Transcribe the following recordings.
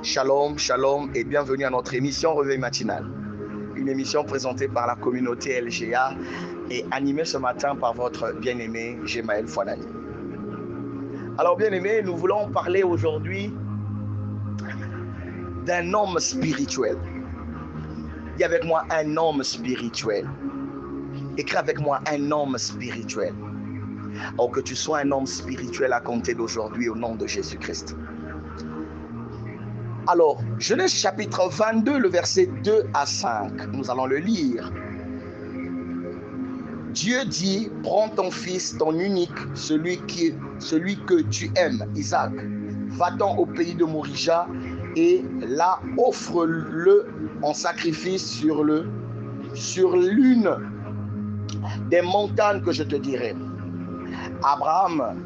Shalom, shalom et bienvenue à notre émission Réveil matinal. Une émission présentée par la communauté LGA et animée ce matin par votre bien-aimé Gemaël Fouanani. Alors bien-aimé, nous voulons parler aujourd'hui d'un homme spirituel. Dis avec moi un homme spirituel. Écris avec moi un homme spirituel. Or que tu sois un homme spirituel à compter d'aujourd'hui au nom de Jésus-Christ. Alors, Genèse chapitre 22, le verset 2 à 5, nous allons le lire. Dieu dit, prends ton fils, ton unique, celui que tu aimes, Isaac, va-t'en au pays de Morija et là offre-le en sacrifice sur l'une des montagnes que je te dirai. Abraham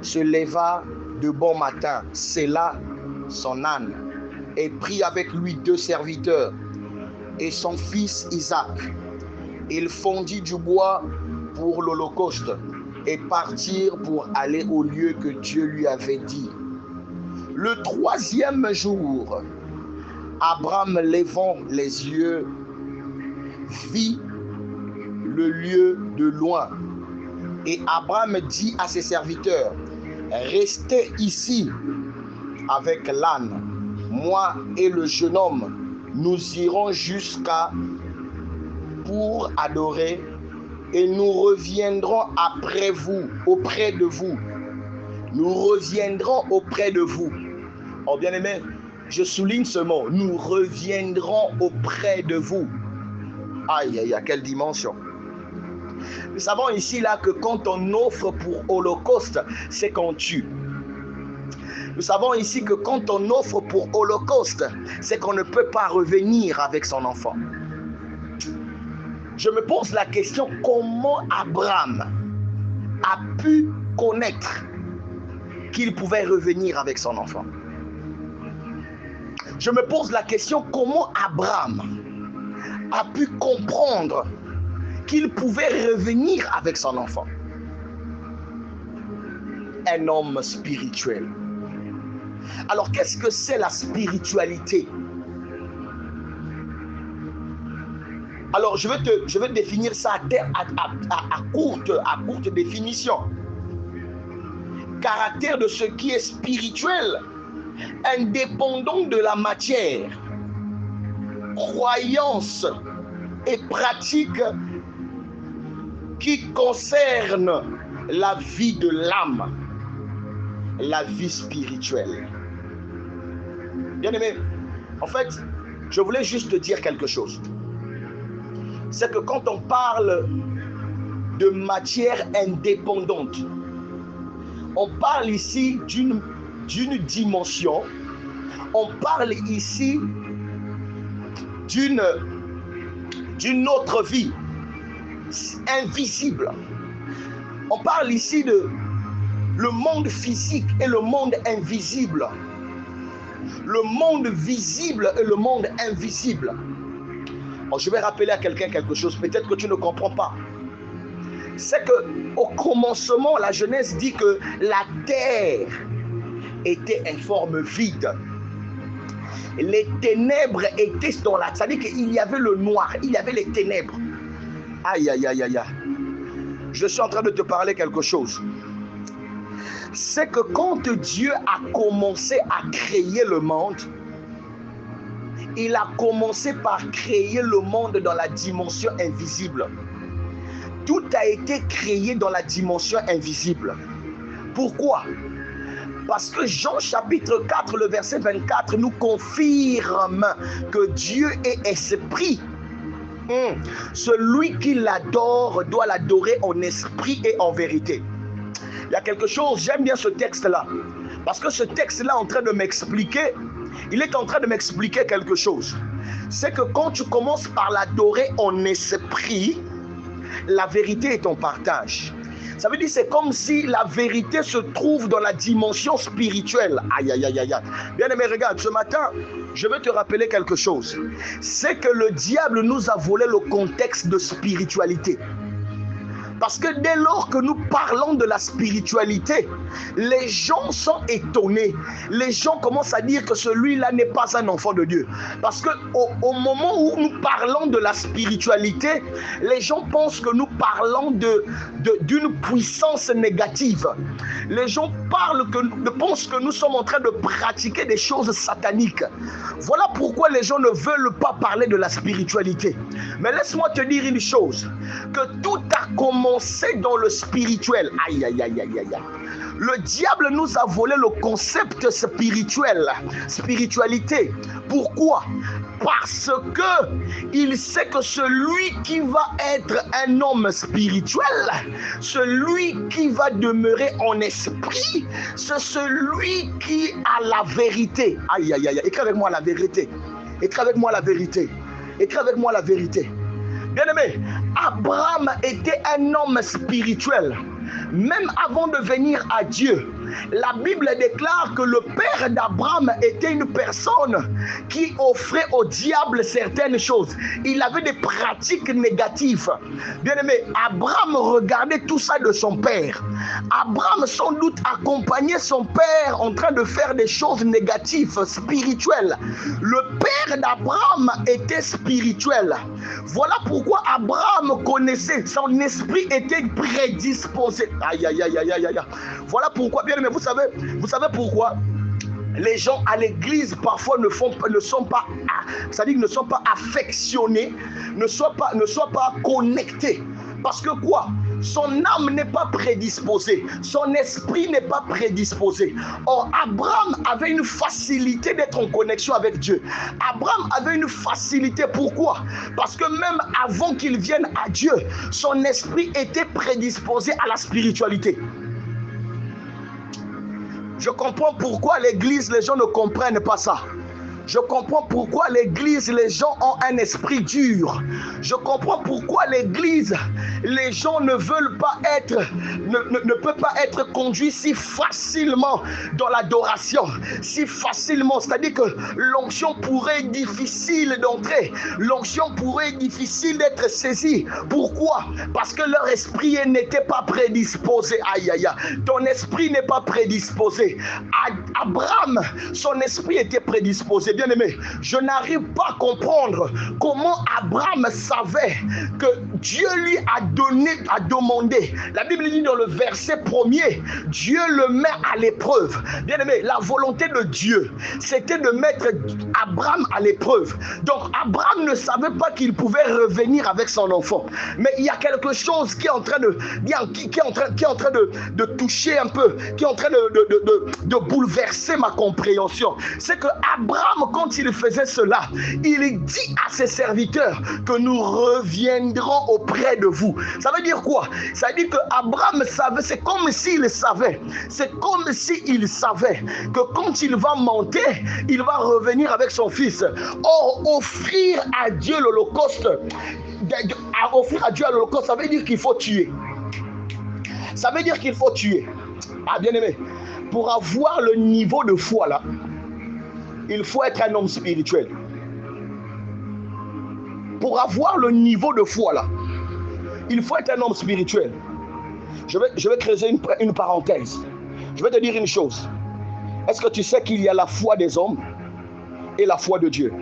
se leva de bon matin, sella son âne, et prit avec lui 2 serviteurs et son fils Isaac. Il fondit du bois pour l'holocauste et partirent pour aller au lieu que Dieu lui avait dit. Le 3e jour, Abraham levant les yeux, vit le lieu de loin. Et Abraham dit à ses serviteurs, restez ici avec l'âne. Moi et le jeune homme, nous irons jusqu'à pour adorer et nous reviendrons après vous, auprès de vous. Nous reviendrons auprès de vous. Oh bien-aimé, je souligne ce mot. Nous reviendrons auprès de vous. Aïe, aïe, à quelle dimension. Nous savons ici là que quand on offre pour holocauste, c'est qu'on tue. Nous savons ici que quand on offre pour holocauste, c'est qu'on ne peut pas revenir avec son enfant. Je me pose la question, comment Abraham a pu connaître qu'il pouvait revenir avec son enfant? Je me pose la question, comment Abraham a pu comprendre qu'il pouvait revenir avec son enfant? Un homme spirituel. Alors, qu'est-ce que c'est la spiritualité? Alors, je vais définir ça à courte définition. Caractère de ce qui est spirituel, indépendant de la matière, croyance et pratique qui concernent la vie de l'âme, la vie spirituelle. Bien-aimé, en fait, je voulais juste te dire quelque chose. C'est que quand on parle de matière indépendante, on parle ici d'une dimension, on parle ici d'une autre vie invisible. On parle ici de le monde physique et le monde invisible. Le monde visible et le monde invisible. Bon, je vais rappeler à quelqu'un quelque chose, peut-être que tu ne comprends pas. C'est qu'au commencement, la Genèse dit que la terre était en forme vide. Les ténèbres étaient dans la terre. C'est-à-dire qu'il y avait le noir, il y avait les ténèbres. Aïe, aïe, aïe, aïe, aïe. Je suis en train de te parler quelque chose. C'est que quand Dieu a commencé à créer le monde, il a commencé par créer le monde dans la dimension invisible. Tout a été créé dans la dimension invisible. Pourquoi? Parce que Jean chapitre 4, le verset 24 nous confirme que Dieu est esprit. Celui qui l'adore doit l'adorer en esprit et en vérité. Il y a quelque chose, j'aime bien ce texte-là. Parce que ce texte-là est en train de m'expliquer, il est en train de m'expliquer quelque chose. C'est que quand tu commences par l'adorer en esprit, la vérité est ton partage. Ça veut dire c'est comme si la vérité se trouve dans la dimension spirituelle. Aïe, aïe, aïe, aïe. Bien aimé, regarde, ce matin, je vais te rappeler quelque chose. C'est que le diable nous a volé le contexte de spiritualité. Parce que dès lors que nous parlons de la spiritualité, les gens sont étonnés. Les gens commencent à dire que celui-là n'est pas un enfant de Dieu. Parce que au moment où nous parlons de la spiritualité, les gens pensent que nous parlons d'une puissance négative. Les gens pensent que nous sommes en train de pratiquer des choses sataniques. Voilà pourquoi les gens ne veulent pas parler de la spiritualité. Mais laisse-moi te dire une chose, que tout a commencé dans le spirituel. Aïe, aïe, aïe, aïe, aïe. Le diable nous a volé le concept spiritualité. Pourquoi? Parce que il sait que celui qui va être un homme spirituel, celui qui va demeurer en esprit, c'est celui qui a la vérité. Aïe, aïe, aïe. Écris avec moi la vérité. Écris avec moi la vérité. Écris avec moi la vérité. Bien-aimé, Abraham était un homme spirituel. Même avant de venir à Dieu, la Bible déclare que le père d'Abraham était une personne qui offrait au diable certaines choses. Il avait des pratiques négatives. Bien-aimé, Abraham regardait tout ça de son père. Abraham sans doute accompagnait son père en train de faire des choses négatives, spirituelles. Le père d'Abraham était spirituel. Voilà pourquoi Abraham connaissait, son esprit était prédisposé. Aïe, aïe, aïe, aïe, aïe, aïe. Voilà pourquoi, bien aimé, vous savez pourquoi les gens à l'église parfois ne sont pas affectionnés, ne sont pas connectés. Parce que quoi? Son âme n'est pas prédisposée, son esprit n'est pas prédisposé. Or, Abraham avait une facilité d'être en connexion avec Dieu. Abraham avait une facilité. Pourquoi? Parce que même avant qu'il vienne à Dieu, son esprit était prédisposé à la spiritualité. Je comprends pourquoi l'église, les gens ne comprennent pas ça. Je comprends pourquoi l'église, les gens ont un esprit dur. Je comprends pourquoi l'église, les gens ne peuvent pas être conduits si facilement dans l'adoration, si facilement. C'est-à-dire que l'onction pourrait être difficile d'entrer, l'onction pourrait être difficile d'être saisie. Pourquoi? Parce que leur esprit n'était pas prédisposé. Aïe, aïe, aïe. Ton esprit n'est pas prédisposé. Abraham, son esprit était prédisposé. Bien-aimé, je n'arrive pas à comprendre comment Abraham savait que Dieu lui a demandé. La Bible dit dans le verset 1er, Dieu le met à l'épreuve. Bien-aimé, la volonté de Dieu, c'était de mettre Abraham à l'épreuve. Donc Abraham ne savait pas qu'il pouvait revenir avec son enfant. Mais il y a quelque chose qui est en train de toucher un peu, qui est en train de bouleverser ma compréhension. C'est que Abraham, quand il faisait cela, il dit à ses serviteurs que nous reviendrons auprès de vous. Ça veut dire quoi? Ça veut dire que Abraham savait, c'est comme s'il savait que quand il va monter, il va revenir avec son fils. Or, offrir à Dieu l'holocauste, ça veut dire qu'il faut tuer. Ça veut dire qu'il faut tuer. Ah, bien aimé, pour avoir le niveau de foi là, il faut être un homme spirituel. Pour avoir le niveau de foi là, il faut être un homme spirituel. Je vais creuser une parenthèse. Je vais te dire une chose. Est-ce que tu sais qu'il y a la foi des hommes et la foi de Dieu?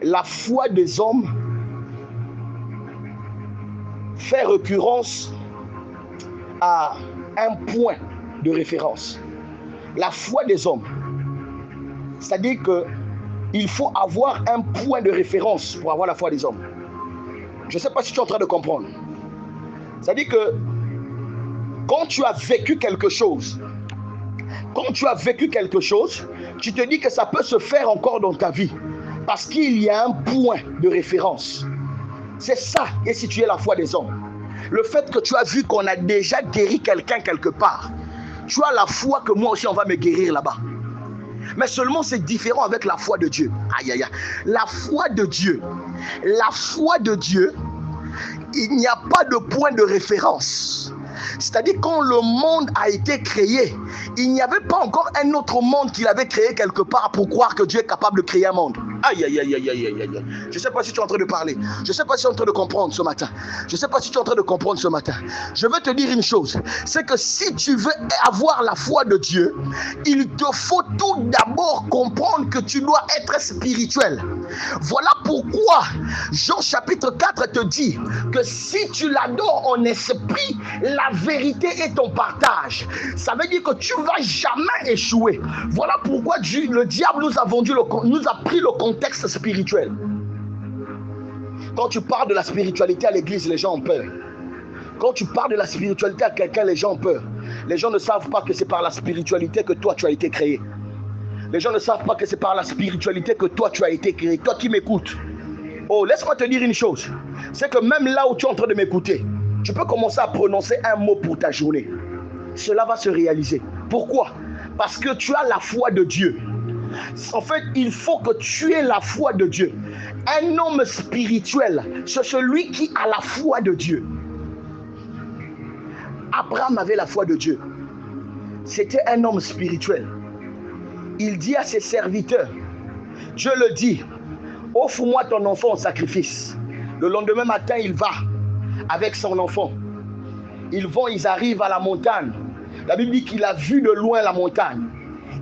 La foi des hommes fait référence à un point de référence. La foi des hommes, c'est-à-dire qu'il faut avoir un point de référence pour avoir la foi des hommes. Je ne sais pas si tu es en train de comprendre. C'est-à-dire que quand tu as vécu quelque chose, tu te dis que ça peut se faire encore dans ta vie parce qu'il y a un point de référence. C'est ça qui est situé la foi des hommes. Le fait que tu as vu qu'on a déjà guéri quelqu'un quelque part, tu as la foi que moi aussi on va me guérir là-bas. Mais seulement c'est différent avec la foi de Dieu. Aïe, aïe, aïe. La foi de Dieu, il n'y a pas de point de référence. C'est-à-dire quand le monde a été créé, il n'y avait pas encore un autre monde qu'il avait créé quelque part pour croire que Dieu est capable de créer un monde. Aïe, aïe, aïe, aïe, aïe, aïe, aïe. Je ne sais pas si tu es en train de parler. Je ne sais pas si tu es en train de comprendre ce matin. Je ne sais pas si tu es en train de comprendre ce matin. Je veux te dire une chose. C'est que si tu veux avoir la foi de Dieu, il te faut tout d'abord comprendre que tu dois être spirituel. Voilà pourquoi Jean chapitre 4 te dit que si tu l'adores en esprit, la vérité est ton partage. Ça veut dire que tu ne vas jamais échouer. Voilà pourquoi le diable nous a pris le contexte spirituel. Quand tu parles de la spiritualité à l'église, les gens ont peur. Quand tu parles de la spiritualité à quelqu'un, les gens ont peur. Les gens ne savent pas que c'est par la spiritualité que toi tu as été créé. Les gens ne savent pas que c'est par la spiritualité que toi tu as été créé. Toi qui m'écoutes. Oh, laisse-moi te dire une chose. C'est que même là où tu es en train de m'écouter, tu peux commencer à prononcer un mot pour ta journée. Cela va se réaliser. Pourquoi? Parce que tu as la foi de Dieu. En fait, il faut que tu aies la foi de Dieu. Un homme spirituel, c'est celui qui a la foi de Dieu. Abraham avait la foi de Dieu. C'était un homme spirituel. Il dit à ses serviteurs, Dieu le dit, offre-moi ton enfant en sacrifice. Le lendemain matin, il va avec son enfant. Ils arrivent à la montagne. La Bible dit qu'il a vu de loin la montagne.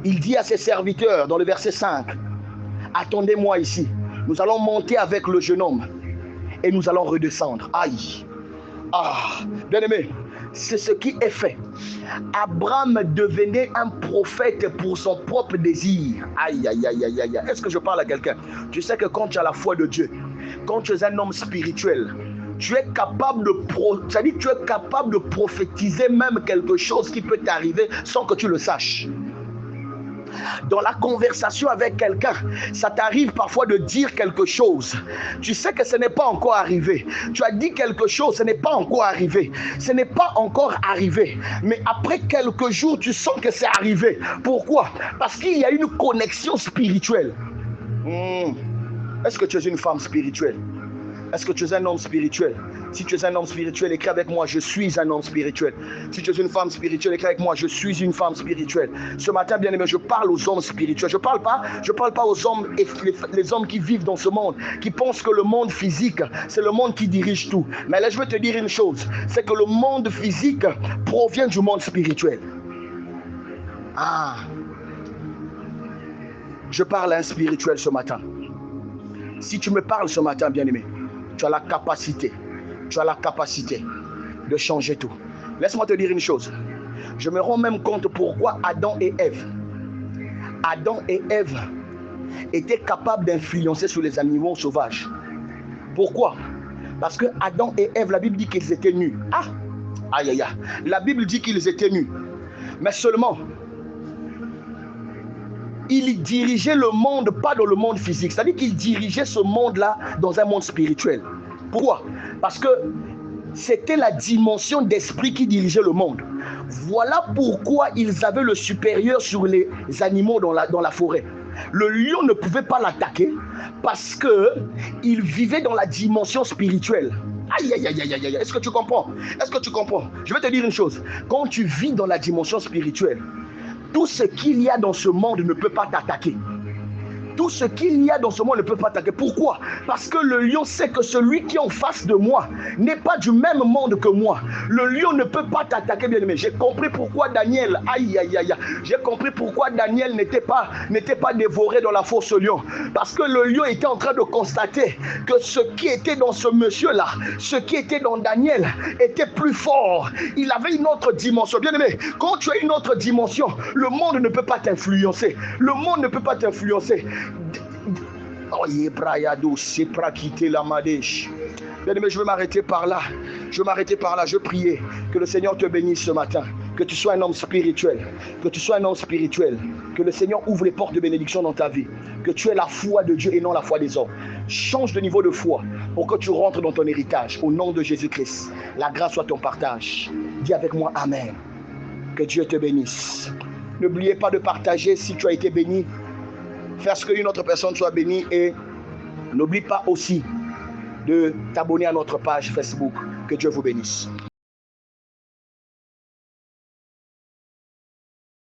Il dit à ses serviteurs dans le verset 5, attendez-moi ici. Nous allons monter avec le jeune homme et nous allons redescendre. Aïe. Ah, bien-aimé, c'est ce qui est fait. Abraham devenait un prophète pour son propre désir. Aïe, aïe, aïe, aïe, aïe. Est-ce que je parle à quelqu'un? Tu sais que quand tu as la foi de Dieu, quand tu es un homme spirituel, tu es capable de prophétiser même quelque chose qui peut t'arriver sans que tu le saches. Dans la conversation avec quelqu'un, ça t'arrive parfois de dire quelque chose. Tu sais que ce n'est pas encore arrivé. Tu as dit quelque chose, ce n'est pas encore arrivé. Ce n'est pas encore arrivé. Mais après quelques jours, tu sens que c'est arrivé. Pourquoi? Parce qu'il y a une connexion spirituelle. Est-ce que tu es une femme spirituelle? Est-ce que tu es un homme spirituel? Si tu es un homme spirituel, écris avec moi, je suis un homme spirituel. Si tu es une femme spirituelle, écris avec moi, je suis une femme spirituelle. Ce matin, bien aimé, je parle aux hommes spirituels. Je parle pas aux hommes, les hommes qui vivent dans ce monde, qui pensent que le monde physique, c'est le monde qui dirige tout. Mais là, je veux te dire une chose, c'est que le monde physique provient du monde spirituel. Je parle à un spirituel ce matin. Si tu me parles ce matin, bien aimé, tu as la capacité de changer tout. Laisse-moi te dire une chose. Je me rends même compte pourquoi Adam et Ève étaient capables d'influencer sur les animaux sauvages. Pourquoi? Parce que Adam et Ève, la Bible dit qu'ils étaient nus. Aïe, aïe, aïe. La Bible dit qu'ils étaient nus. Mais seulement, ils dirigeaient le monde, pas dans le monde physique. C'est-à-dire qu'ils dirigeaient ce monde-là dans un monde spirituel. Pourquoi? Parce que c'était la dimension d'esprit qui dirigeait le monde. Voilà pourquoi ils avaient le supérieur sur les animaux dans la forêt. Le lion ne pouvait pas l'attaquer parce qu'il vivait dans la dimension spirituelle. Aïe, aïe, aïe, aïe, aïe. Est-ce que tu comprends? Je vais te dire une chose. Quand tu vis dans la dimension spirituelle, tout ce qu'il y a dans ce monde ne peut pas t'attaquer. Tout ce qu'il y a dans ce monde ne peut pas t'attaquer. Pourquoi? Parce que le lion sait que celui qui est en face de moi n'est pas du même monde que moi. Le lion ne peut pas t'attaquer, bien aimé. J'ai compris pourquoi Daniel, aïe, aïe, aïe, j'ai compris pourquoi Daniel n'était pas dévoré dans la fosse au lion. Parce que le lion était en train de constater que ce qui était dans ce monsieur-là, ce qui était dans Daniel, était plus fort. Il avait une autre dimension. Bien aimé, quand tu as une autre dimension, le monde ne peut pas t'influencer. Le monde ne peut pas t'influencer. Bien-aimé, je vais m'arrêter par là. Je priais que le Seigneur te bénisse ce matin. Que tu sois un homme spirituel. Que le Seigneur ouvre les portes de bénédiction dans ta vie. Que tu aies la foi de Dieu et non la foi des hommes. Change de niveau de foi pour que tu rentres dans ton héritage. Au nom de Jésus-Christ, la grâce soit ton partage. Dis avec moi Amen. Que Dieu te bénisse. N'oubliez pas de partager si tu as été béni. Faire ce qu'une autre personne soit bénie et n'oublie pas aussi de t'abonner à notre page Facebook. Que Dieu vous bénisse.